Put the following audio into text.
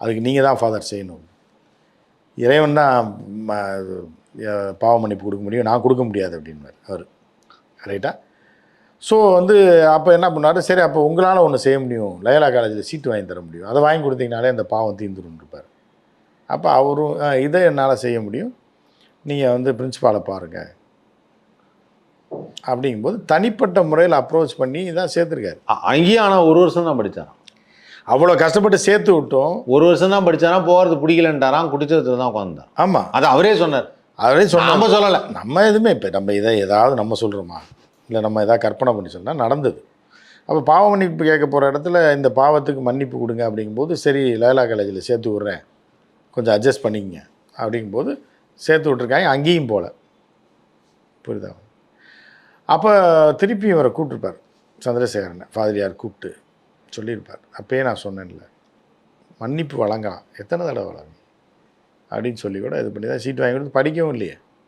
அதுக்கு நீங்கள் தான் ஃபாதர் செய்யணும். இறைவன் தான் பாவ மன்னிப்பு கொடுக்க முடியும், நான் கொடுக்க முடியாது அப்படின்வார் அவர். ரைட்டா? ஸோ வந்து அப்போ என்ன பண்ணார், சரி அப்போ உங்களால் ஒன்று செய்ய முடியும், லயோலா காலேஜில் சீட்டு வாங்கி தர முடியும், அதை வாங்கி கொடுத்தீங்கனாலே அந்த பாவம் தீர்ந்துருப்பார். அப்போ அவரும் இதை என்னால் செய்ய முடியும், நீங்கள் வந்து பிரின்சிபாலை பாருங்கள் அப்படிங்கும்போது தனிப்பட்ட முறையில் அப்ரோச் பண்ணி தான் சேர்த்துருக்காரு. அங்கேயும் ஆனால் 1 வருஷம் தான் படித்தாராம். அவ்வளோ கஷ்டப்பட்டு சேர்த்து விட்டோம். 1 வருஷம் தான் படித்தாராம், போகிறது பிடிக்கலன்ட்டாராம், குடிச்சதுல தான் உட்காந்துதான். ஆமாம், அது அவரே சொன்னார். அவரே சொன்னார், நம்ம சொல்லலை. நம்ம எதுவுமே இப்போ நம்ம இதை ஏதாவது நம்ம சொல்கிறோமா, இல்லை நம்ம எதாவது கற்பனை பண்ணி சொன்னால் நடந்தது. அப்போ பாவ மன்னிப்பு கேட்க போகிற இடத்துல இந்த பாவத்துக்கு மன்னிப்பு கொடுங்க அப்படிங்கும்போது, சரி லயோலா காலேஜில் சேர்த்து விட்றேன், கொஞ்சம் அட்ஜஸ்ட் பண்ணிக்கங்க அப்படிங்கும்போது சேர்த்து விட்ருக்காங்க. அங்கேயும் போகல. புரியுதா? அப்போ திருப்பி இவரை கூப்பிட்டுருப்பார், சந்திரசேகரனை ஃபாதரியார் கூப்பிட்டு சொல்லியிருப்பார், அப்போயே நான் சொன்னேன்ல மன்னிப்பு வழங்கலாம், எத்தனை தடவை வழங்கும் அப்படின்னு சொல்லி கூட இது பண்ணி தான் சீட் வாங்கி கொடுத்து படிக்கவும் இல்லையே.